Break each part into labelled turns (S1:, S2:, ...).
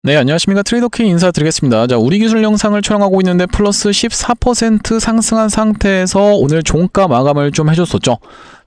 S1: 네, 안녕하십니까. 트레이더키 인사드리겠습니다. 자, 우리 기술 영상을 촬영하고 있는데 플러스 14% 상승한 상태에서 오늘 종가 마감을 좀 해줬었죠.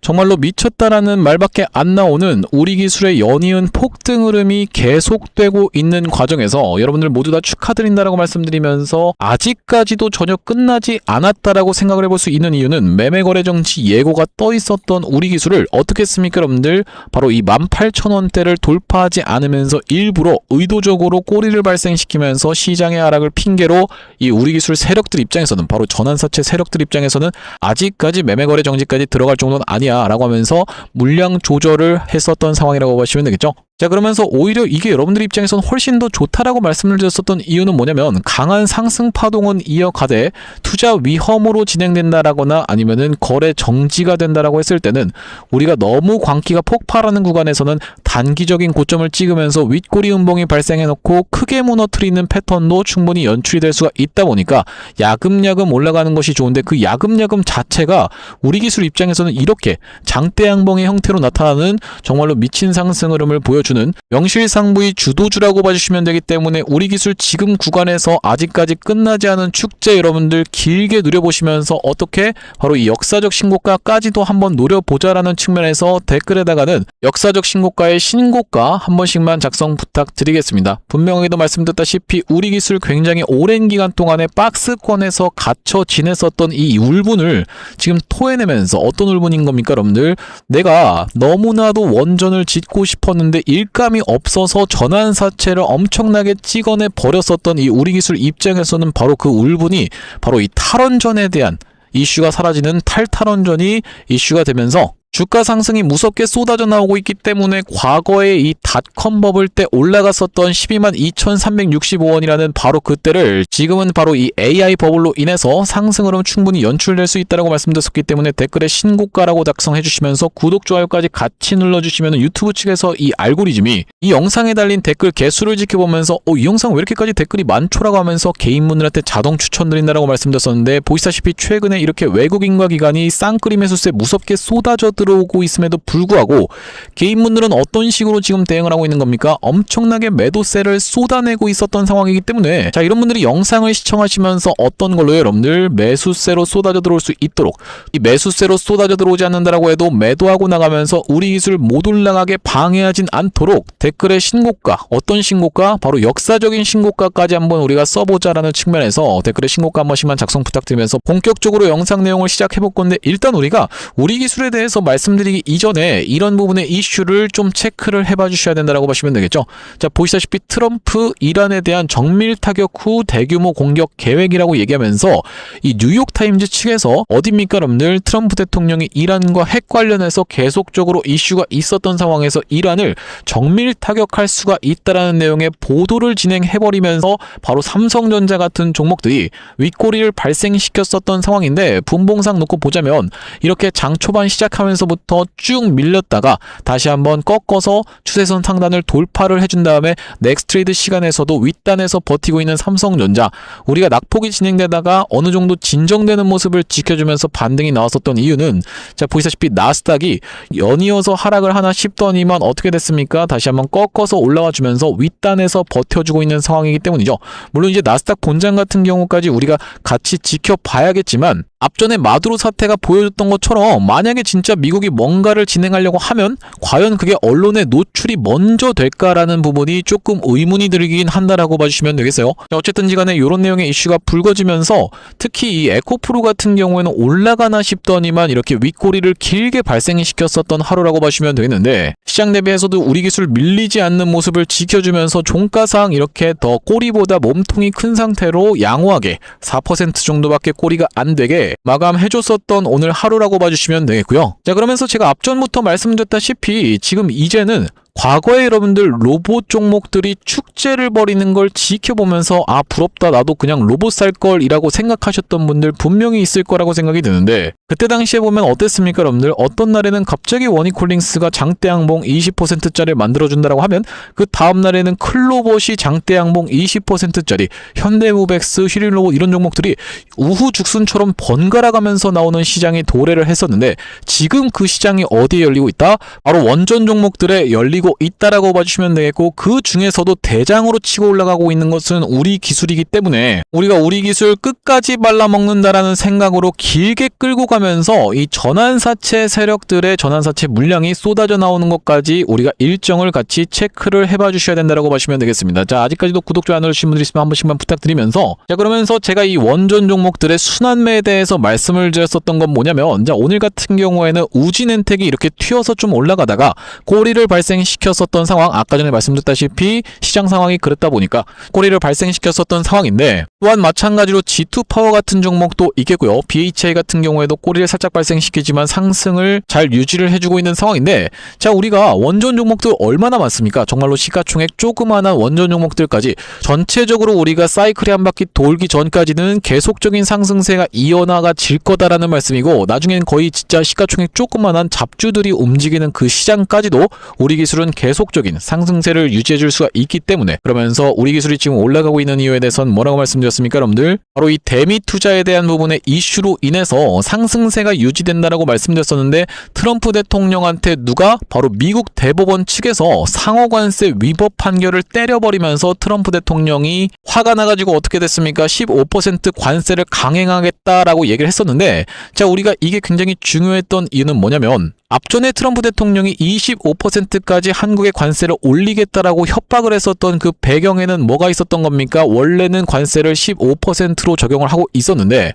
S1: 정말로 미쳤다라는 말밖에 안 나오는 우리 기술의 연이은 폭등 흐름이 계속되고 있는 과정에서 여러분들 모두 다 축하드린다라고 말씀드리면서 아직까지도 전혀 끝나지 않았다라고 생각을 해볼 수 있는 이유는 매매거래 정지 예고가 떠 있었던 우리 기술을 어떻게 했습니까, 여러분들? 바로 이 18,000원대를 돌파하지 않으면서 일부러 의도적으로 꼬리를 발생시키면서 시장의 하락을 핑계로 이 우리 기술 세력들 입장에서는, 바로 전환사채 세력들 입장에서는 아직까지 매매거래 정지까지 들어갈 정도는 아니야 라고 하면서 물량 조절을 했었던 상황이라고 보시면 되겠죠. 자, 그러면서 오히려 이게 여러분들 입장에서는 훨씬 더 좋다라고 말씀을 드렸었던 이유는 뭐냐면, 강한 상승 파동은 이어가되 투자 위험으로 진행된다라거나 아니면은 거래 정지가 된다라고 했을 때는 우리가 너무 광기가 폭발하는 구간에서는 단기적인 고점을 찍으면서 윗꼬리 음봉이 발생해놓고 크게 무너뜨리는 패턴도 충분히 연출이 될 수가 있다 보니까 야금야금 올라가는 것이 좋은데, 그 야금야금 자체가 우리 기술 입장에서는 이렇게 장대 양봉의 형태로 나타나는 정말로 미친 상승 흐름을 보여주는 명실상부의 주도주라고 봐주시면 되기 때문에, 우리 기술 지금 구간에서 아직까지 끝나지 않은 축제 여러분들 길게 누려보시면서 어떻게 바로 이 역사적 신고가까지도 한번 노려보자라는 측면에서 댓글에다가는 역사적 신고가의 신고가 한 번씩만 작성 부탁드리겠습니다. 분명히도 말씀드렸다시피 우리 기술 굉장히 오랜 기간 동안에 박스권에서 갇혀 지냈었던 이 울분을 지금 토해내면서, 어떤 울분인 겁니까 여러분들? 내가 너무나도 원전을 짓고 싶었는데 일감이 없어서 전환사채를 엄청나게 찍어내 버렸었던 이 우리 기술 입장에서는 바로 그 울분이 바로 이 탈원전에 대한 이슈가 사라지는 탈탈원전이 이슈가 되면서 주가 상승이 무섭게 쏟아져 나오고 있기 때문에, 과거에 이 닷컴 버블 때 올라갔었던 122,365원이라는 바로 그때를 지금은 바로 이 AI 버블로 인해서 상승 흐름 충분히 연출될 수 있다고 말씀드렸기 때문에 댓글에 신고가라고 작성해 주시면서 구독, 좋아요까지 같이 눌러주시면 유튜브 측에서 이 알고리즘이 이 영상에 달린 댓글 개수를 지켜보면서 이 영상 왜 이렇게까지 댓글이 많죠라고 하면서 개인분들한테 자동 추천드린다라고 말씀드렸었는데, 보시다시피 최근에 이렇게 외국인과 기관이 쌍끌이 매수세 무섭게 쏟아져 들어오고 있음에도 불구하고 개인분들은 어떤 식으로 지금 대응을 하고 있는 겁니까? 엄청나게 매도세를 쏟아내고 있었던 상황이기 때문에, 자, 이런 분들이 영상을 시청하시면서 어떤 걸로요, 여러분들? 매수세로 쏟아져 들어올 수 있도록, 이 매수세로 쏟아져 들어오지 않는다라고 해도 매도하고 나가면서 우리 기술 못 올라가게 방해하진 않도록 댓글에 신고가, 어떤 신고가? 바로 역사적인 신고가까지 한번 우리가 써보자라는 측면에서 댓글에 신고가 한 번씩만 작성 부탁드리면서 본격적으로 영상 내용을 시작해볼 건데, 일단 우리가 우리 기술에 대해서 말씀드리기 이전에 이런 부분의 이슈를 좀 체크를 해봐 주셔야 된다라고 보시면 되겠죠. 자, 보시다시피 트럼프 이란에 대한 정밀 타격 후 대규모 공격 계획이라고 얘기하면서 이 뉴욕타임즈 측에서 어딥니까 여러분들? 트럼프 대통령이 이란과 핵 관련해서 계속적으로 이슈가 있었던 상황에서 이란을 정밀 타격할 수가 있다라는 내용의 보도를 진행해버리면서 바로 삼성전자 같은 종목들이 윗꼬리를 발생시켰었던 상황인데, 분봉상 놓고 보자면 이렇게 장 초반 시작하면서 부터 쭉 밀렸다가 다시 한번 꺾어서 추세선 상단을 돌파를 해준 다음에 넥스트 트레이드 시간에서도 윗단에서 버티고 있는 삼성전자, 우리가 낙폭이 진행되다가 어느 정도 진정되는 모습을 지켜주면서 반등이 나왔었던 이유는, 자, 보시다시피 나스닥이 연이어서 하락을 하나 싶더니만 어떻게 됐습니까? 다시 한번 꺾어서 올라와 주면서 윗단에서 버텨주고 있는 상황이기 때문이죠. 물론 이제 나스닥 본장 같은 경우까지 우리가 같이 지켜봐야겠지만, 앞전에 마두로 사태가 보여줬던 것처럼 만약에 진짜 미국이 뭔가를 진행하려고 하면 과연 그게 언론에 노출이 먼저 될까라는 부분이 조금 의문이 들긴 한다라고 봐주시면 되겠어요. 어쨌든지 간에 이런 내용의 이슈가 불거지면서 특히 이 에코프로 같은 경우에는 올라가나 싶더니만 이렇게 윗꼬리를 길게 발생시켰었던 하루라고 봐주시면 되겠는데, 시장 대비해서도 우리 기술 밀리지 않는 모습을 지켜주면서 종가상 이렇게 더 꼬리보다 몸통이 큰 상태로 양호하게 4% 정도밖에 꼬리가 안 되게 마감해줬었던 오늘 하루라고 봐주시면 되겠고요. 자, 그러면서 제가 앞전부터 말씀드렸다시피 지금 이제는 과거에 여러분들 로봇 종목들이 축제를 벌이는 걸 지켜보면서 아, 부럽다, 나도 그냥 로봇 살걸 이라고 생각하셨던 분들 분명히 있을 거라고 생각이 드는데, 그때 당시에 보면 어땠습니까 여러분들? 어떤 날에는 갑자기 워니콜링스가 장대양봉 20%짜리를 만들어준다라고 하면 그 다음날에는 클로봇이 장대양봉 20%짜리, 현대무백스, 휘릴로봇 이런 종목들이 우후죽순처럼 번갈아가면서 나오는 시장이 도래를 했었는데, 지금 그 시장이 어디에 열리고 있다? 바로 원전 종목들에 열리고 올리고 있다라고 봐주시면 되겠고, 그 중에서도 대장으로 치고 올라가고 있는 것은 우리 기술이기 때문에 우리가 우리 기술 끝까지 말라먹는다라는 생각으로 길게 끌고 가면서 이 전환사채 세력들의 전환사채 물량이 쏟아져 나오는 것까지 우리가 일정을 같이 체크를 해봐 주셔야 된다라고 보시면 되겠습니다. 자, 아직까지도 구독, 좋아요 안 누르신 분들 있으면 한 번씩만 부탁드리면서, 자, 그러면서 제가 이 원전 종목들의 순환매에 대해서 말씀을 드렸었던 건 뭐냐면, 자, 오늘 같은 경우에는 우진엔텍이 이렇게 튀어서 좀 올라가다가 꼬리를 발생시켰었던 상황, 아까 전에 말씀드렸다시피 시장 상황이 그랬다 보니까 꼬리를 발생시켰었던 상황인데, 또한 마찬가지로 G2파워 같은 종목도 있겠고요. BHI 같은 경우에도 꼬리를 살짝 발생시키지만 상승을 잘 유지를 해주고 있는 상황인데, 자, 우리가 원전 종목들 얼마나 많습니까? 정말로 시가총액 조그마한 원전 종목들까지 전체적으로 우리가 사이클이 한 바퀴 돌기 전까지는 계속적인 상승세가 이어나가질 거다라는 말씀이고, 나중엔 거의 진짜 시가총액 조그마한 잡주들이 움직이는 그 시장까지도 우리 기술은 계속적인 상승세를 유지해줄 수가 있기 때문에, 그러면서 우리 기술이 지금 올라가고 있는 이유에 대해서는 뭐라고 말씀드렸습니까, 여러분들? 바로 이 대미 투자에 대한 부분의 이슈로 인해서 상승세가 유지된다라고 말씀드렸었는데, 트럼프 대통령한테 누가? 바로 미국 대법원 측에서 상호관세 위법 판결을 때려버리면서 트럼프 대통령이 화가 나가지고 어떻게 됐습니까? 15% 관세를 강행하겠다라고 얘기를 했었는데, 자, 우리가 이게 굉장히 중요했던 이유는 뭐냐면, 앞전에 트럼프 대통령이 25%까지 한국의 관세를 올리겠다라고 협박을 했었던 그 배경에는 뭐가 있었던 겁니까? 원래는 관세를 15%로 적용을 하고 있었는데,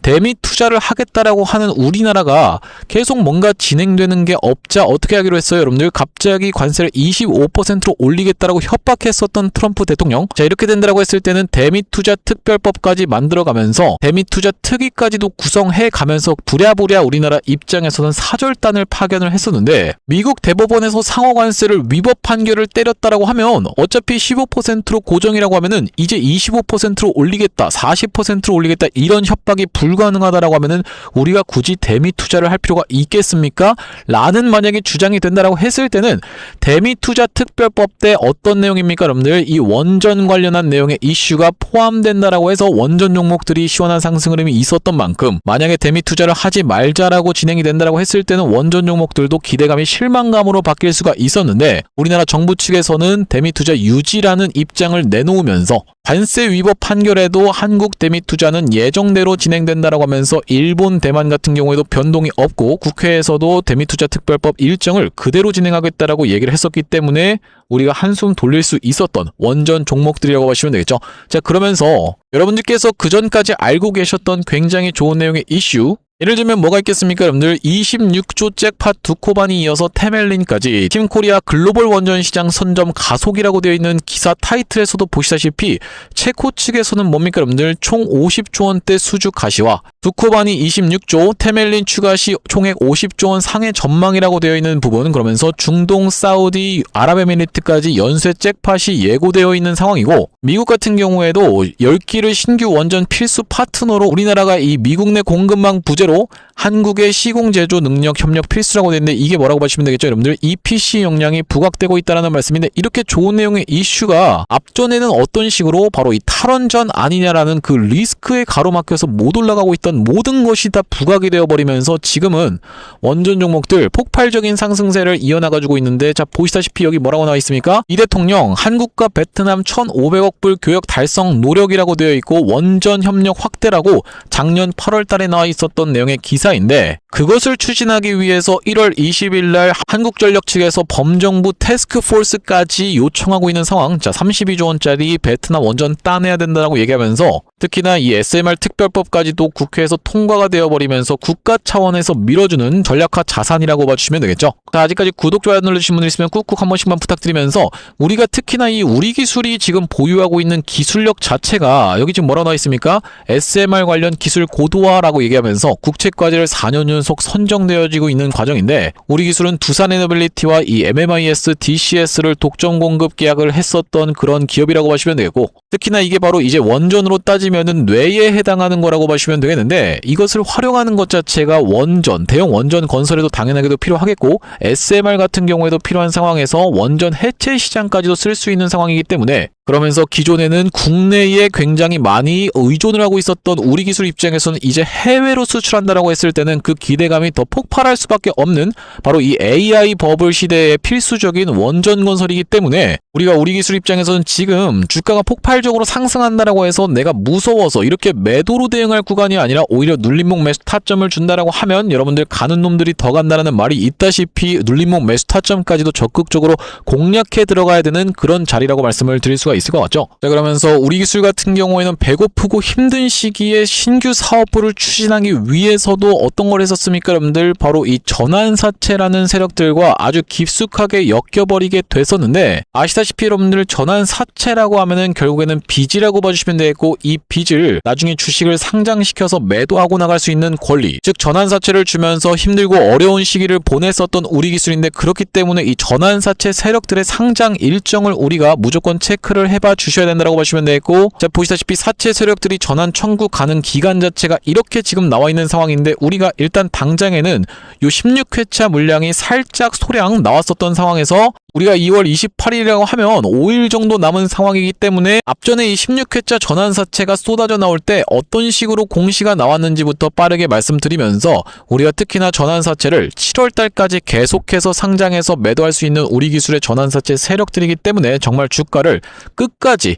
S1: 대미 투자를 하겠다라고 하는 우리나라가 계속 뭔가 진행되는 게 없자 어떻게 하기로 했어요, 여러분들? 갑자기 관세를 25%로 올리겠다라고 협박했었던 트럼프 대통령. 자, 이렇게 된다라고 했을 때는 대미 투자 특별법까지 만들어가면서 대미 투자 특위까지도 구성해 가면서 부랴부랴 우리나라 입장에서는 사절단을 파견을 했었는데, 미국 대법원에서 상호관세를 위법 판결을 때렸다라고 하면 어차피 15%로 고정이라고 하면은 이제 25%로 올리겠다, 40%로 올리겠다, 이런 협박이 불가능하다라고 하면은 우리가 굳이 대미 투자를 할 필요가 있겠습니까? 라는 만약에 주장이 된다라고 했을 때는 대미 투자 특별법 때 어떤 내용입니까, 여러분들? 이 원전 관련한 내용의 이슈가 포함된다라고 해서 원전 종목들이 시원한 상승 흐름이 있었던 만큼, 만약에 대미 투자를 하지 말자라고 진행이 된다라고 했을 때는 원전 종목들도 기대감이 실망감으로 바뀔 수가 있었는데, 우리나라 정부 측에서는 대미 투자 유지라는 입장을 내놓으면서 관세 위법 판결에도 한국 대미 투자는 예정대로 진행된다라고 하면서 일본, 대만 같은 경우에도 변동이 없고 국회에서도 대미 투자 특별법 일정을 그대로 진행하겠다라고 얘기를 했었기 때문에 우리가 한숨 돌릴 수 있었던 원전 종목들이라고 보시면 되겠죠. 자, 그러면서 여러분들께서 그전까지 알고 계셨던 굉장히 좋은 내용의 이슈, 예를 들면 뭐가 있겠습니까, 여러분들? 26조 잭팟 두코반이 이어서 테멜린까지 팀코리아 글로벌 원전 시장 선점 가속이라고 되어 있는 기사 타이틀에서도 보시다시피 체코 측에서는 뭡니까, 여러분들? 총 50조 원대 수주 가시와 두코반이 26조, 테멜린 추가 시 총액 50조 원 상해 전망이라고 되어 있는 부분, 그러면서 중동, 사우디, 아랍에미리트까지 연쇄 잭팟이 예고되어 있는 상황이고, 미국 같은 경우에도 10기를 신규 원전 필수 파트너로 우리나라가 이 미국 내 공급망 부재로 한국의 시공 제조 능력 협력 필수라고 되어 있는데, 이게 뭐라고 보시면 되겠죠, 여러분들? EPC 역량이 부각되고 있다는 말씀인데, 이렇게 좋은 내용의 이슈가 앞전에는 어떤 식으로 바로 이 탈원전 아니냐라는 그 리스크에 가로막혀서 못 올라가고 있던 모든 것이 다 부각이 되어버리면서 지금은 원전 종목들 폭발적인 상승세를 이어나가지고 있는데, 자, 보시다시피 여기 뭐라고 나와 있습니까? 이 대통령 한국과 베트남 1,500억 불 교역 달성 노력이라고 되어 있고, 원전 협력 확대라고 작년 8월 달에 나와 있었던 내용의 기사인데, 그것을 추진하기 위해서 1월 20일 날 한국전력 측에서 범정부 태스크포스까지 요청하고 있는 상황. 자, 32조 원짜리 베트남 원전 따내야 된다고 얘기하면서, 특히나 이 SMR 특별법까지도 국회에서 통과가 되어버리면서 국가 차원에서 밀어주는 전략화 자산이라고 봐주시면 되겠죠. 자, 아직까지 구독, 좋아요 눌러주신 분들 있으면 꾹꾹 한 번씩만 부탁드리면서, 우리가 특히나 이 우리 기술이 지금 보유하고 있는 기술력 자체가 여기 지금 뭐라고 나와 있습니까? SMR 관련 기술 고도화라고 얘기하면서 국책과제를 4년 연속 선정되어지고 있는 과정인데, 우리 기술은 두산에너빌리티와 이 MMIS, DCS를 독점 공급 계약을 했었던 그런 기업이라고 보시면 되겠고, 특히나 이게 바로 이제 원전으로 따지면은 뇌에 해당하는 거라고 보시면 되겠는데, 이것을 활용하는 것 자체가 원전, 대형 원전 건설에도 당연하게도 필요하겠고, SMR 같은 경우에도 필요한 상황에서 원전 해체 시장까지도 쓸 수 있는 상황이기 때문에 그러면서 기존에는 국내에 굉장히 많이 의존을 하고 있었던 우리 기술 입장에서는 이제 해외로 수출한다라고 했을 때는 그 기대감이 더 폭발할 수밖에 없는 바로 이 AI 버블 시대의 필수적인 원전 건설이기 때문에 우리가 우리 기술 입장에서는 지금 주가가 폭발적으로 상승한다라고 해서 내가 무서워서 이렇게 매도로 대응할 구간이 아니라 오히려 눌림목 매수 타점을 준다라고 하면 여러분들 가는 놈들이 더 간다라는 말이 있다시피 눌림목 매수 타점까지도 적극적으로 공략해 들어가야 되는 그런 자리라고 말씀을 드릴 수가 있을 것 같죠. 자, 그러면서 우리 기술 같은 경우에는 배고프고 힘든 시기에 신규 사업부를 추진하기 위해서도 어떤 걸 했었습니까 여러분들? 바로 이 전환사채라는 세력들과 아주 깊숙하게 엮여버리게 됐었는데 아시다시피 여러분들 전환사채라고 하면은 결국에는 빚이라고 봐주시면 되겠고 이 빚을 나중에 주식을 상장시켜서 매도하고 나갈 수 있는 권리, 즉 전환사채를 주면서 힘들고 어려운 시기를 보냈었던 우리 기술인데 그렇기 때문에 이 전환사채 세력들의 상장 일정을 우리가 무조건 체크를 해봐 주셔야 된다고 보시면 되겠고, 자 보시다시피 사채 세력들이 전환 청구 가능 기간 자체가 이렇게 지금 나와 있는 상황인데 우리가 일단 당장에는 요 16회차 물량이 살짝 소량 나왔었던 상황에서 우리가 2월 28일이라고 하면 5일 정도 남은 상황이기 때문에 앞전에 이 16회차 전환사채가 쏟아져 나올 때 어떤 식으로 공시가 나왔는지부터 빠르게 말씀드리면서 우리가 특히나 전환사채를 7월달까지 계속해서 상장해서 매도할 수 있는 우리 기술의 전환사채 세력들이기 때문에 정말 주가를 끝까지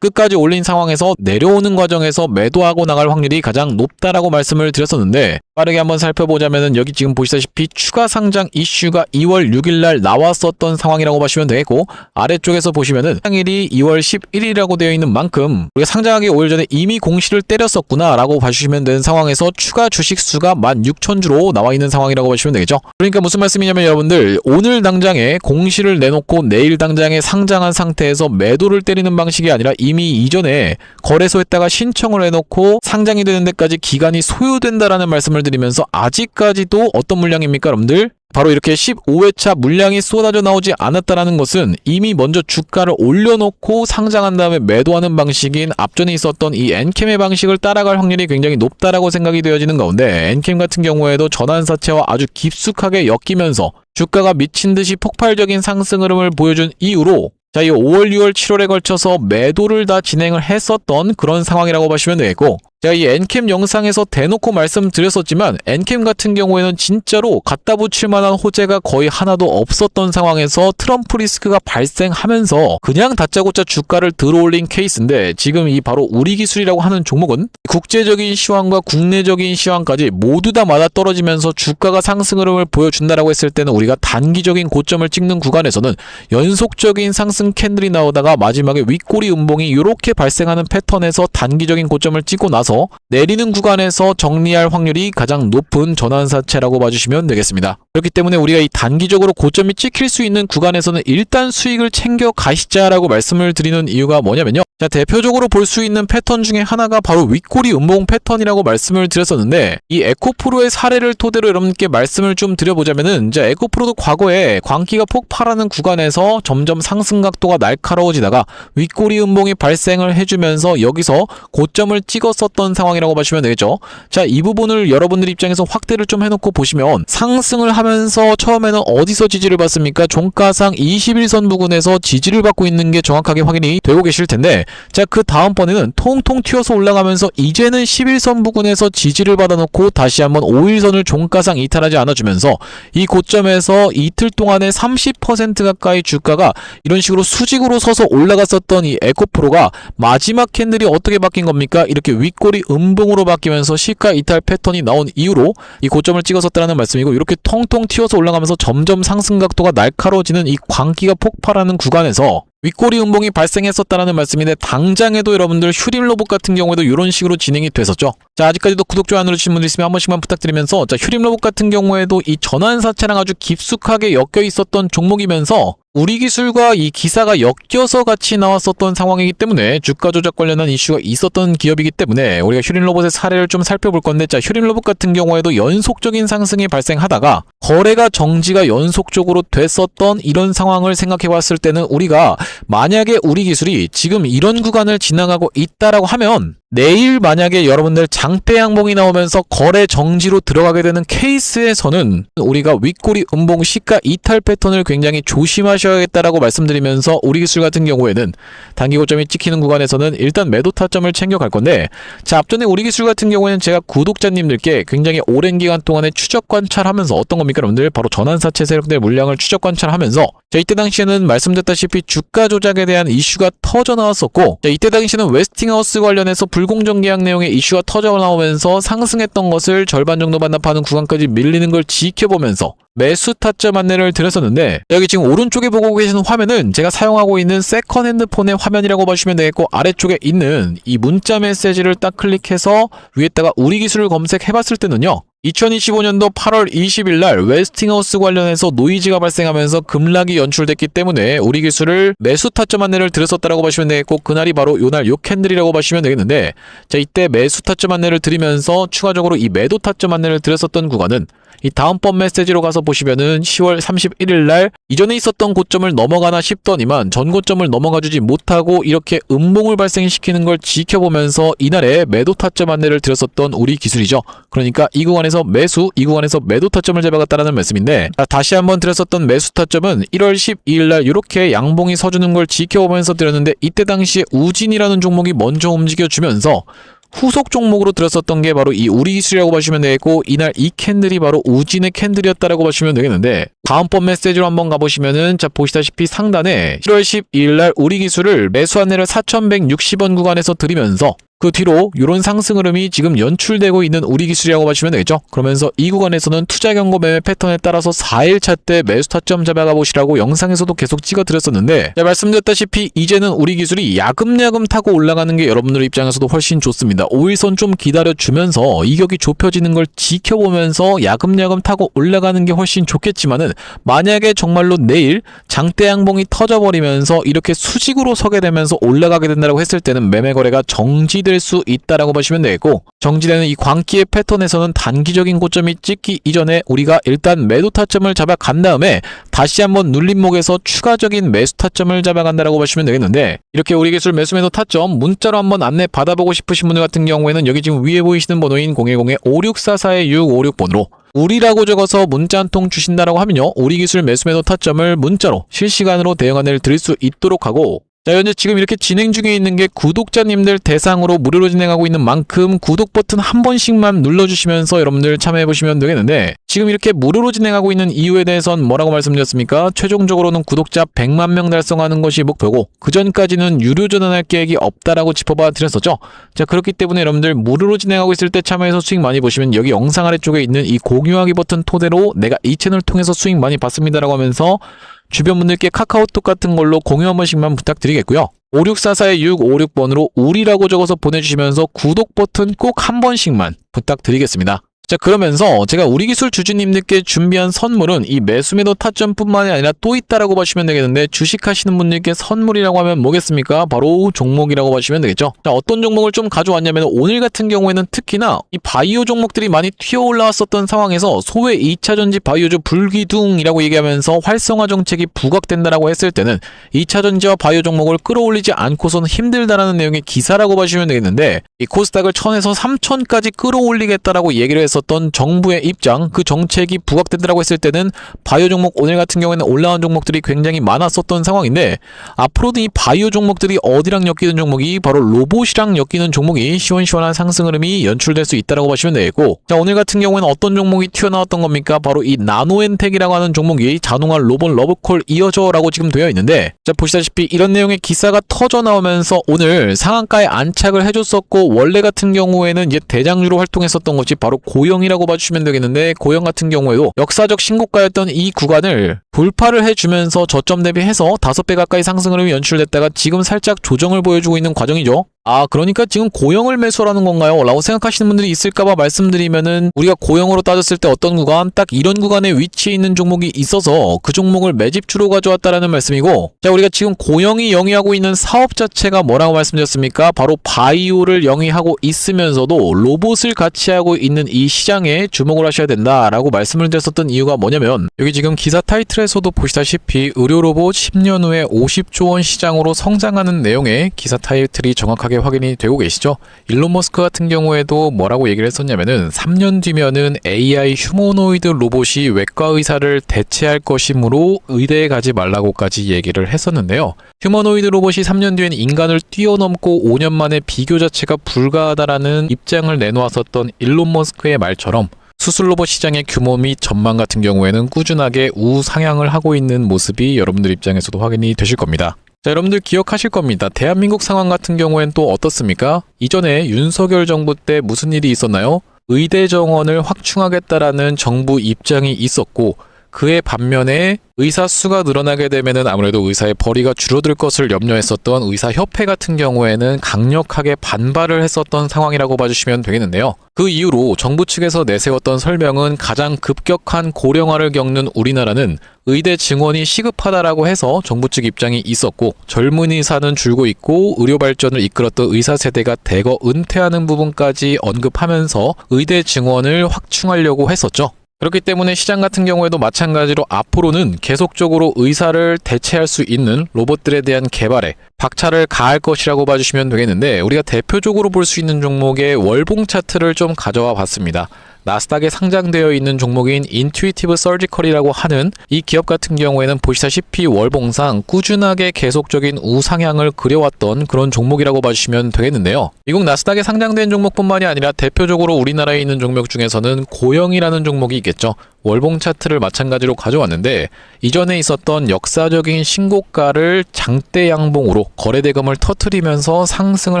S1: 올린 상황에서 내려오는 과정에서 매도하고 나갈 확률이 가장 높다라고 말씀을 드렸었는데 빠르게 한번 살펴보자면은 여기 지금 보시다시피 추가 상장 이슈가 2월 6일날 나왔었던 상황이라고 보시면 되겠고 아래쪽에서 보시면은 상장일이 2월 11일이라고 되어 있는 만큼 우리가 상장하기 5일 전에 이미 공시를 때렸었구나 라고 봐주시면 되는 상황에서 추가 주식 수가 16,000주로 나와 있는 상황이라고 보시면 되겠죠. 그러니까 무슨 말씀이냐면 여러분들 오늘 당장에 공시를 내놓고 내일 당장에 상장한 상태에서 매도를 때리는 방식이 아니라 이미 이전에 거래소에다가 신청을 해놓고 상장이 되는 데까지 기간이 소요된다라는 말씀을 드리면서 아직까지도 어떤 물량입니까 여러분들? 바로 이렇게 15회차 물량이 쏟아져 나오지 않았다라는 것은 이미 먼저 주가를 올려놓고 상장한 다음에 매도하는 방식인 앞전에 있었던 이 엔캠의 방식을 따라갈 확률이 굉장히 높다라고 생각이 되어지는 가운데 엔캠 같은 경우에도 전환사채와 아주 깊숙하게 엮이면서 주가가 미친 듯이 폭발적인 상승 흐름을 보여준 이후로 자, 이 5월, 6월, 7월에 걸쳐서 매도를 다 진행을 했었던 그런 상황이라고 보시면 되겠고 제가 이 엔캠 영상에서 대놓고 말씀드렸었지만 엔캠 같은 경우에는 진짜로 갖다 붙일 만한 호재가 거의 하나도 없었던 상황에서 트럼프 리스크가 발생하면서 그냥 다짜고짜 주가를 들어올린 케이스인데 지금 이 바로 우리 기술이라고 하는 종목은 국제적인 시황과 국내적인 시황까지 모두 다 맞아떨어지면서 주가가 상승 흐름을 보여준다라고 했을 때는 우리가 단기적인 고점을 찍는 구간에서는 연속적인 상승 캔들이 나오다가 마지막에 윗꼬리 음봉이 이렇게 발생하는 패턴에서 단기적인 고점을 찍고 나서 내리는 구간에서 정리할 확률이 가장 높은 전환사채라고 봐주시면 되겠습니다. 그렇기 때문에 우리가 이 단기적으로 고점이 찍힐 수 있는 구간에서는 일단 수익을 챙겨 가시자라고 말씀을 드리는 이유가 뭐냐면요. 자, 대표적으로 볼 수 있는 패턴 중에 하나가 바로 윗꼬리 음봉 패턴이라고 말씀을 드렸었는데 이 에코프로의 사례를 토대로 여러분께 말씀을 좀 드려보자면은 이제 에코프로도 과거에 광기가 폭발하는 구간에서 점점 상승 각도가 날카로워지다가 윗꼬리 음봉이 발생을 해주면서 여기서 고점을 찍었었던 상황이라고 보시면 되겠죠. 자, 이 부분을 여러분들 입장에서 확대를 좀 해놓고 보시면 상승을 하면서 처음에는 어디서 지지를 받습니까? 종가상 21선 부근에서 지지를 받고 있는 게 정확하게 확인이 되고 계실 텐데 자, 그 다음번에는 통통 튀어서 올라가면서 이제는 11선 부근에서 지지를 받아놓고 다시 한번 5일선을 종가상 이탈하지 않아주면서 이 고점에서 이틀 동안에 30% 가까이 주가가 이런 식으로 수직으로 서서 올라갔었던 이 에코프로가 마지막 캔들이 어떻게 바뀐 겁니까? 이렇게 윗꼬리 음봉으로 바뀌면서 시가 이탈 패턴이 나온 이후로 이 고점을 찍었었다는 말씀이고 이렇게 통통 튀어서 올라가면서 점점 상승 각도가 날카로워지는 이 광기가 폭발하는 구간에서 윗꼬리 음봉이 발생했었다는 말씀인데 당장에도 여러분들 휴림로봇 같은 경우에도 이런 식으로 진행이 됐었죠. 자, 아직까지도 구독, 좋아요 안 누르신 분들 있으면 한 번씩만 부탁드리면서 자, 휴림로봇 같은 경우에도 이 전환사채랑 아주 깊숙하게 엮여 있었던 종목이면서 우리 기술과 이 기사가 엮여서 같이 나왔었던 상황이기 때문에 주가 조작 관련한 이슈가 있었던 기업이기 때문에 우리가 휴림로봇의 사례를 좀 살펴볼 건데 자, 휴림로봇 같은 경우에도 연속적인 상승이 발생하다가 거래가 정지가 연속적으로 됐었던 이런 상황을 생각해 봤을 때는 우리가 만약에 우리 기술이 지금 이런 구간을 지나가고 있다라고 하면 내일 만약에 여러분들 장대 양봉이 나오면서 거래 정지로 들어가게 되는 케이스에서는 우리가 윗꼬리 음봉 시가 이탈 패턴을 굉장히 조심하셔야겠다라고 말씀드리면서 우리 기술 같은 경우에는 단기 고점이 찍히는 구간에서는 일단 매도 타점을 챙겨갈 건데, 자, 앞전에 우리 기술 같은 경우에는 제가 구독자님들께 굉장히 오랜 기간 동안에 추적 관찰하면서 어떤 겁니까 여러분들? 바로 전환사채 세력들의 물량을 추적 관찰하면서, 자, 이때 당시에는 말씀드렸다시피 주가 조작에 대한 이슈가 터져 나왔었고, 자, 이때 당시에는 웨스팅하우스 관련해서 불공정 계약 내용의 이슈가 터져 나오면서 상승했던 것을 절반 정도 반납하는 구간까지 밀리는 걸 지켜보면서 매수 타점 안내를 드렸었는데, 여기 지금 오른쪽에 보고 계시는 화면은 제가 사용하고 있는 세컨 핸드폰의 화면이라고 보시면 되겠고, 아래쪽에 있는 이 문자 메시지를 딱 클릭해서 위에다가 우리 기술을 검색해봤을 때는요, 2025년도 8월 20일 날 웨스팅하우스 관련해서 노이즈가 발생하면서 급락이 연출됐기 때문에 우리 기술을 매수 타점 안내를 드렸었다라고 보시면 되겠고, 그날이 바로 요날 요 캔들이라고 보시면 되겠는데, 자, 이때 매수 타점 안내를 드리면서 추가적으로 이 매도 타점 안내를 드렸었던 구간은 이 다음번 메시지로 가서 보시면은 10월 31일 날 이전에 있었던 고점을 넘어가나 싶더니만 전 고점을 넘어가주지 못하고 이렇게 음봉을 발생시키는 걸 지켜보면서 이날에 매도 타점 안내를 드렸었던 우리 기술이죠. 그러니까 이 구간에서 매수, 이 구간에서 매도 타점을 잡아갔다라는 말씀인데, 다시 한번 드렸었던 매수 타점은 1월 12일 날 이렇게 양봉이 서주는 걸 지켜보면서 드렸는데, 이때 당시에 우진이라는 종목이 먼저 움직여주면서 후속 종목으로 들었었던 게 바로 이 우리 기술이라고 보시면 되겠고, 이날 이 캔들이 바로 우진의 캔들이었다라고 보시면 되겠는데, 다음번 메시지로 한번 가보시면은, 자, 보시다시피 상단에 1월 12일 날 우리 기술을 매수 안내를 4,160원 구간에서 드리면서 그 뒤로 이런 상승 흐름이 지금 연출되고 있는 우리 기술이라고 보시면 되겠죠. 그러면서 이 구간에서는 투자 경고 매매 패턴에 따라서 4일차 때 매수 타점 잡아가 보시라고 영상에서도 계속 찍어 드렸었는데, 자, 말씀드렸다시피 이제는 우리 기술이 야금야금 타고 올라가는 게 여러분들 입장에서도 훨씬 좋습니다. 5일선 좀 기다려주면서 이격이 좁혀지는 걸 지켜보면서 야금야금 타고 올라가는 게 훨씬 좋겠지만은, 만약에 정말로 내일 장대 양봉이 터져버리면서 이렇게 수직으로 서게 되면서 올라가게 된다고 했을 때는 매매 거래가 정지될 수 있다라고 보시면 되겠고, 정지되는 이 광기의 패턴에서는 단기적인 고점이 찍기 이전에 우리가 일단 매도 타점을 잡아간 다음에 다시 한번 눌림목에서 추가적인 매수 타점을 잡아간다라고 보시면 되겠는데, 이렇게 우리 기술 매수 매도 타점 문자로 한번 안내 받아보고 싶으신 분들 같은 경우에는 여기 지금 위에 보이시는 번호인 010-5644-656번으로 우리라고 적어서 문자 한 통 주신다라고 하면요, 우리 기술 매수 매도 타점을 문자로 실시간으로 대응 안내를 드릴 수 있도록 하고, 자, 현재 지금 이렇게 진행 중에 있는 게 구독자님들 대상으로 무료로 진행하고 있는 만큼 구독 버튼 한 번씩만 눌러주시면서 여러분들 참여해보시면 되겠는데, 지금 이렇게 무료로 진행하고 있는 이유에 대해선 뭐라고 말씀드렸습니까? 최종적으로는 구독자 100만 명 달성하는 것이 목표고, 그 전까지는 유료 전환할 계획이 없다라고 짚어봐 드렸었죠. 자, 그렇기 때문에 여러분들 무료로 진행하고 있을 때 참여해서 수익 많이 보시면 여기 영상 아래쪽에 있는 이 공유하기 버튼 토대로 내가 이 채널 통해서 수익 많이 봤습니다라고 하면서 주변 분들께 카카오톡 같은 걸로 공유 한 번씩만 부탁드리겠고요. 5644-656번으로 우리라고 적어서 보내주시면서 구독 버튼 꼭 한 번씩만 부탁드리겠습니다. 자, 그러면서 제가 우리 기술 주주님들께 준비한 선물은 이 매수 매도 타점뿐만이 아니라 또 있다라고 보시면 되겠는데, 주식하시는 분들께 선물이라고 하면 뭐겠습니까? 바로 종목이라고 보시면 되겠죠. 자, 어떤 종목을 좀 가져왔냐면, 오늘 같은 경우에는 특히나 이 바이오 종목들이 많이 튀어 올라왔었던 상황에서 소외 2차전지 바이오주 불기둥이라고 얘기하면서 활성화 정책이 부각된다라고 했을 때는 2차전지와 바이오 종목을 끌어올리지 않고서는 힘들다라는 내용의 기사라고 보시면 되겠는데, 이 코스닥을 1000에서 3000까지 끌어올리겠다라고 얘기를 했었던 정부의 입장, 그 정책이 부각되더라고 했을 때는 바이오 종목 오늘 같은 경우에는 올라온 종목들이 굉장히 많았었던 상황인데, 앞으로도 이 바이오 종목들이 어디랑 엮이는 종목이 바로 로봇이랑 엮이는 종목이 시원시원한 상승 흐름이 연출될 수 있다라고 보시면 되겠고, 자, 오늘 같은 경우에는 어떤 종목이 튀어나왔던 겁니까? 바로 이 나노엔텍이라고 하는 종목이 자동화 로봇 러브콜 이어져라고 지금 되어 있는데, 자, 보시다시피 이런 내용의 기사가 터져 나오면서 오늘 상한가에 안착을 해줬었고, 원래 같은 경우에는 이제 대장주로 활동했었던 것이 바로 고영이라고 봐주시면 되겠는데, 고영 같은 경우에도 역사적 신고가였던 이 구간을 돌파를 해주면서 저점 대비해서 5배 가까이 상승으로 연출됐다가 지금 살짝 조정을 보여주고 있는 과정이죠. 그러니까 지금 고영을 매수하라는 건가요? 라고 생각하시는 분들이 있을까봐 말씀드리면은 우리가 고영으로 따졌을 때 어떤 구간, 딱 이런 구간에 위치해 있는 종목이 있어서 그 종목을 매집주로 가져왔다라는 말씀이고, 자, 우리가 지금 고영이 영위하고 있는 사업 자체가 뭐라고 말씀드렸습니까? 바로 바이오를 영위하고 있으면서도 로봇을 같이 하고 있는 이 시장에 주목을 하셔야 된다라고 말씀을 드렸었던 이유가 뭐냐면, 여기 지금 기사 타이틀에서도 보시다시피 의료로봇 10년 후에 50조 원 시장으로 성장하는 내용의 기사 타이틀이 정확하게 확인이 되고 계시죠? 일론 머스크 같은 경우에도 뭐라고 얘기를 했었냐면은 3년 뒤면은 AI 휴머노이드 로봇이 외과 의사를 대체할 것이므로 의대에 가지 말라고까지 얘기를 했었는데요. 휴머노이드 로봇이 3년 뒤엔 인간을 뛰어넘고 5년 만에 비교 자체가 불가하다라는 입장을 내놓았었던 일론 머스크의 말처럼 수술 로봇 시장의 규모 및 전망 같은 경우에는 꾸준하게 우상향을 하고 있는 모습이 여러분들 입장에서도 확인이 되실 겁니다. 자, 여러분들 기억하실 겁니다. 대한민국 상황 같은 경우엔 또 어떻습니까? 이전에 윤석열 정부 때 무슨 일이 있었나요? 의대 정원을 확충하겠다라는 정부 입장이 있었고, 그의 반면에 의사 수가 늘어나게 되면은 아무래도 의사의 벌이가 줄어들 것을 염려했었던 의사협회 같은 경우에는 강력하게 반발을 했었던 상황이라고 봐주시면 되겠는데요. 그 이후로 정부 측에서 내세웠던 설명은 가장 급격한 고령화를 겪는 우리나라는 의대 증원이 시급하다라고 해서 정부 측 입장이 있었고, 젊은 의사는 줄고 있고 의료 발전을 이끌었던 의사 세대가 대거 은퇴하는 부분까지 언급하면서 의대 증원을 확충하려고 했었죠. 그렇기 때문에 시장 같은 경우에도 마찬가지로 앞으로는 계속적으로 의사를 대체할 수 있는 로봇들에 대한 개발에 박차를 가할 것이라고 봐주시면 되겠는데, 우리가 대표적으로 볼 수 있는 종목의 월봉 차트를 좀 가져와 봤습니다. 나스닥에 상장되어 있는 종목인 인투이티브 서지컬이라고 하는 이 기업 같은 경우에는 보시다시피 월봉상 꾸준하게 계속적인 우상향을 그려왔던 그런 종목이라고 봐주시면 되겠는데요. 미국 나스닥에 상장된 종목뿐만이 아니라 대표적으로 우리나라에 있는 종목 중에서는 고영이라는 종목이 있겠죠. 월봉 차트를 마찬가지로 가져왔는데, 이전에 있었던 역사적인 신고가를 장대 양봉으로 거래대금을 터트리면서 상승을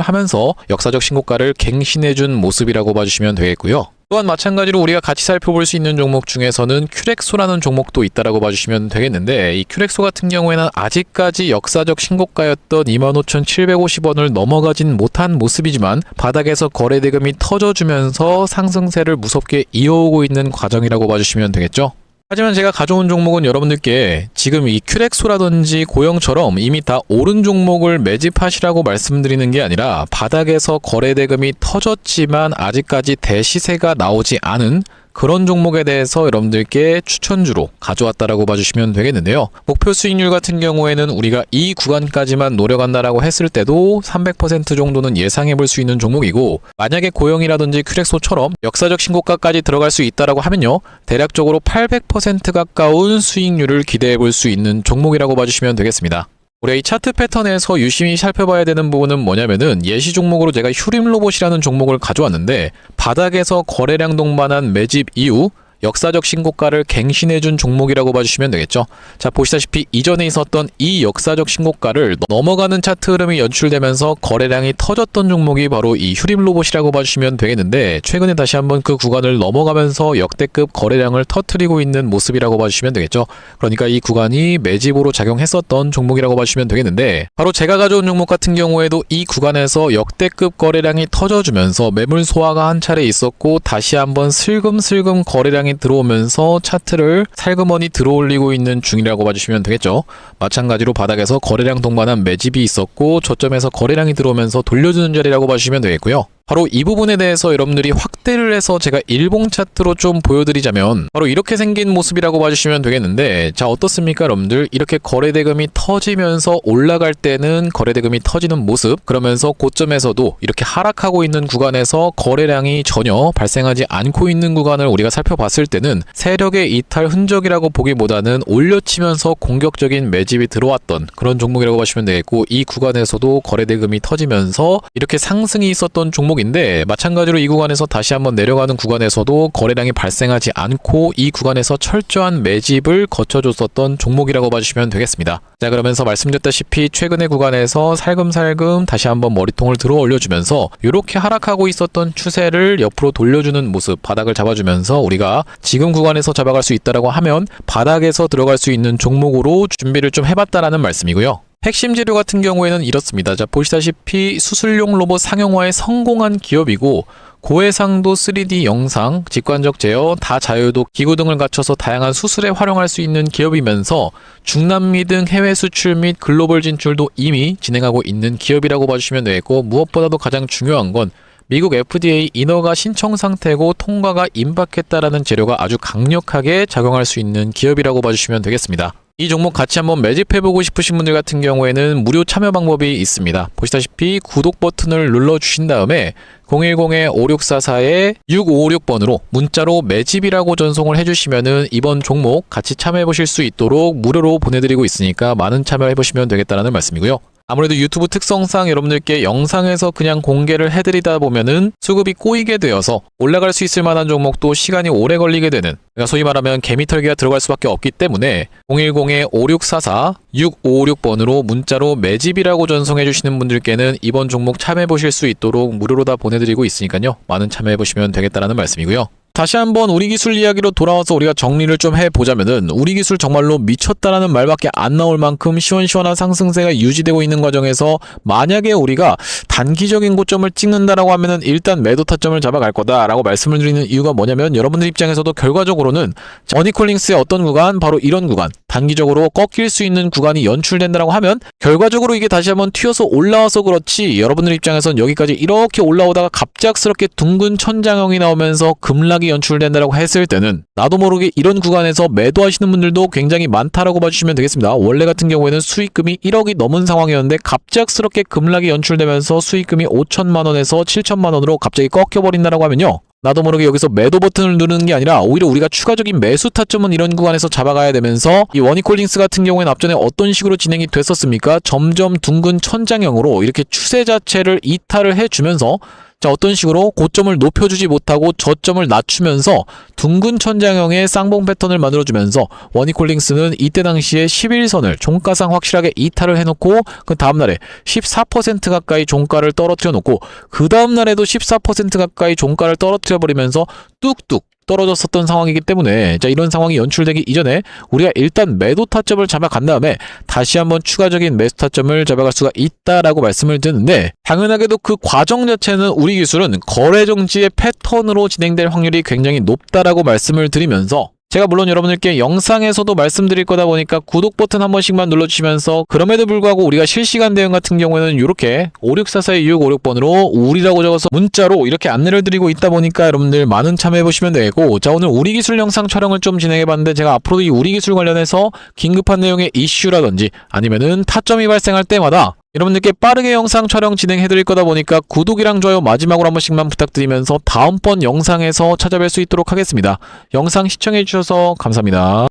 S1: 하면서 역사적 신고가를 갱신해준 모습이라고 봐주시면 되겠고요. 또한 마찬가지로 우리가 같이 살펴볼 수 있는 종목 중에서는 큐렉소라는 종목도 있다라고 봐주시면 되겠는데, 이 큐렉소 같은 경우에는 아직까지 역사적 신고가였던 25,750원을 넘어가진 못한 모습이지만 바닥에서 거래대금이 터져주면서 상승세를 무섭게 이어오고 있는 과정이라고 봐주시면 되겠죠. 하지만 제가 가져온 종목은 여러분들께 지금 이 큐렉소라든지 고영처럼 이미 다 오른 종목을 매집하시라고 말씀드리는 게 아니라, 바닥에서 거래대금이 터졌지만 아직까지 대시세가 나오지 않은 그런 종목에 대해서 여러분들께 추천주로 가져왔다라고 봐주시면 되겠는데요. 목표 수익률 같은 경우에는 우리가 이 구간까지만 노려간다라고 했을 때도 300% 정도는 예상해 볼 수 있는 종목이고, 만약에 고영이라든지 큐렉소처럼 역사적 신고가까지 들어갈 수 있다라고 하면요, 대략적으로 800% 가까운 수익률을 기대해 볼 수 있는 종목이라고 봐주시면 되겠습니다. 우리가 이 차트 패턴에서 유심히 살펴봐야 되는 부분은 뭐냐면은, 예시 종목으로 제가 휴림로봇이라는 종목을 가져왔는데, 바닥에서 거래량 동반한 매집 이후 역사적 신고가를 갱신해준 종목이라고 봐주시면 되겠죠. 자, 보시다시피 이전에 있었던 이 역사적 신고가를 넘어가는 차트 흐름이 연출되면서 거래량이 터졌던 종목이 바로 이 휴림로봇이라고 봐주시면 되겠는데, 최근에 다시 한번 그 구간을 넘어가면서 역대급 거래량을 터트리고 있는 모습이라고 봐주시면 되겠죠. 그러니까 이 구간이 매집으로 작용했었던 종목이라고 봐주시면 되겠는데, 바로 제가 가져온 종목 같은 경우에도 이 구간에서 역대급 거래량이 터져주면서 매물 소화가 한 차례 있었고, 다시 한번 슬금슬금 거래량이 들어오면서 차트를 살그머니 들어올리고 있는 중이라고 봐주시면 되겠죠. 마찬가지로 바닥에서 거래량 동반한 매집이 있었고, 저점에서 거래량이 들어오면서 돌려주는 자리라고 봐주시면 되겠고요. 바로 이 부분에 대해서 여러분들이 확대를 해서 제가 일봉 차트로 좀 보여드리자면 바로 이렇게 생긴 모습이라고 봐주시면 되겠는데, 자, 어떻습니까 여러분들? 이렇게 거래대금이 터지면서 올라갈 때는 거래대금이 터지는 모습, 그러면서 고점에서도 이렇게 하락하고 있는 구간에서 거래량이 전혀 발생하지 않고 있는 구간을 우리가 살펴봤을 때는 세력의 이탈 흔적이라고 보기보다는 올려치면서 공격적인 매집이 들어왔던 그런 종목이라고 보시면 되겠고, 이 구간에서도 거래대금이 터지면서 이렇게 상승이 있었던 종목 종목인데 마찬가지로 이 구간에서 다시 한번 내려가는 구간에서도 거래량이 발생하지 않고 이 구간에서 철저한 매집을 거쳐줬었던 종목이라고 봐주시면 되겠습니다. 자, 그러면서 말씀드렸다시피 최근의 구간에서 살금살금 다시 한번 머리통을 들어 올려주면서 이렇게 하락하고 있었던 추세를 옆으로 돌려주는 모습, 바닥을 잡아주면서 우리가 지금 구간에서 잡아갈 수 있다라고 하면 바닥에서 들어갈 수 있는 종목으로 준비를 좀 해봤다라는 말씀이고요. 핵심 재료 같은 경우에는 이렇습니다. 자, 보시다시피 수술용 로봇 상용화에 성공한 기업이고 고해상도 3D 영상, 직관적 제어, 다자유도 기구 등을 갖춰서 다양한 수술에 활용할 수 있는 기업이면서 중남미 등 해외 수출 및 글로벌 진출도 이미 진행하고 있는 기업이라고 봐주시면 되겠고, 무엇보다도 가장 중요한 건 미국 FDA 인허가 신청 상태고 통과가 임박했다라는 재료가 아주 강력하게 작용할 수 있는 기업이라고 봐주시면 되겠습니다. 이 종목 같이 한번 매집해보고 싶으신 분들 같은 경우에는 무료 참여 방법이 있습니다. 보시다시피 구독 버튼을 눌러주신 다음에 010-5644-6556번으로 문자로 매집이라고 전송을 해주시면은 이번 종목 같이 참여해보실 수 있도록 무료로 보내드리고 있으니까 많은 참여해보시면 되겠다는 말씀이고요. 아무래도 유튜브 특성상 여러분들께 영상에서 그냥 공개를 해드리다 보면은 수급이 꼬이게 되어서 올라갈 수 있을 만한 종목도 시간이 오래 걸리게 되는, 그러니까 소위 말하면 개미털기가 들어갈 수밖에 없기 때문에 010-5644-6556번으로 문자로 매집이라고 전송해 주시는 분들께는 이번 종목 참여해 보실 수 있도록 무료로 다 보내드리고 있으니까요. 많은 참여해 보시면 되겠다라는 말씀이고요. 다시 한번 우리 기술 이야기로 돌아와서 우리가 정리를 좀 해보자면은 우리 기술 정말로 미쳤다라는 말밖에 안 나올 만큼 시원시원한 상승세가 유지되고 있는 과정에서 만약에 우리가 단기적인 고점을 찍는다라고 하면은 일단 매도 타점을 잡아갈 거다라고 말씀을 드리는 이유가 뭐냐면, 여러분들 입장에서도 결과적으로는 머니콜링스의 어떤 구간, 바로 이런 구간, 단기적으로 꺾일 수 있는 구간이 연출된다라고 하면 결과적으로 이게 다시 한번 튀어서 올라와서 그렇지, 여러분들 입장에서는 여기까지 이렇게 올라오다가 갑작스럽게 둥근 천장형이 나오면서 급락이 연출된다라고 했을 때는 나도 모르게 이런 구간에서 매도하시는 분들도 굉장히 많다라고 봐주시면 되겠습니다. 원래 같은 경우에는 수익금이 1억이 넘은 상황이었는데 갑작스럽게 급락이 연출되면서 수익금이 5천만 원에서 7천만 원으로 갑자기 꺾여버린다라고 하면요, 나도 모르게 여기서 매도 버튼을 누르는 게 아니라 오히려 우리가 추가적인 매수 타점은 이런 구간에서 잡아가야 되면서, 이 워니콜링스 같은 경우에는 앞전에 어떤 식으로 진행이 됐었습니까? 점점 둥근 천장형으로 이렇게 추세 자체를 이탈을 해주면서, 자, 어떤 식으로 고점을 높여주지 못하고 저점을 낮추면서 둥근 천장형의 쌍봉 패턴을 만들어주면서 워니콜링스는 이때 당시에 11선을 종가상 확실하게 이탈을 해놓고 그 다음날에 14% 가까이 종가를 떨어뜨려 놓고 그 다음날에도 14% 가까이 종가를 떨어뜨려 버리면서 뚝뚝 떨어졌었던 상황이기 때문에, 자, 이런 상황이 연출되기 이전에 우리가 일단 매도 타점을 잡아간 다음에 다시 한번 추가적인 매수 타점을 잡아갈 수가 있다라고 말씀을 드렸는데, 당연하게도 그 과정 자체는 우리 기술은 거래 정지의 패턴으로 진행될 확률이 굉장히 높다라고 말씀을 드리면서, 제가 물론 여러분들께 영상에서도 말씀드릴 거다 보니까 구독 버튼 한 번씩만 눌러주시면서, 그럼에도 불구하고 우리가 실시간 대응 같은 경우에는 이렇게 5644-2656번으로 우리라고 적어서 문자로 이렇게 안내를 드리고 있다 보니까 여러분들 많은 참여해보시면 되고, 자, 오늘 우리 기술 영상 촬영을 좀 진행해봤는데, 제가 앞으로도 이 우리 기술 관련해서 긴급한 내용의 이슈라든지 아니면은 타점이 발생할 때마다 여러분들께 빠르게 영상 촬영 진행해드릴 거다 보니까 구독이랑 좋아요 마지막으로 한 번씩만 부탁드리면서 다음번 영상에서 찾아뵐 수 있도록 하겠습니다. 영상 시청해주셔서 감사합니다.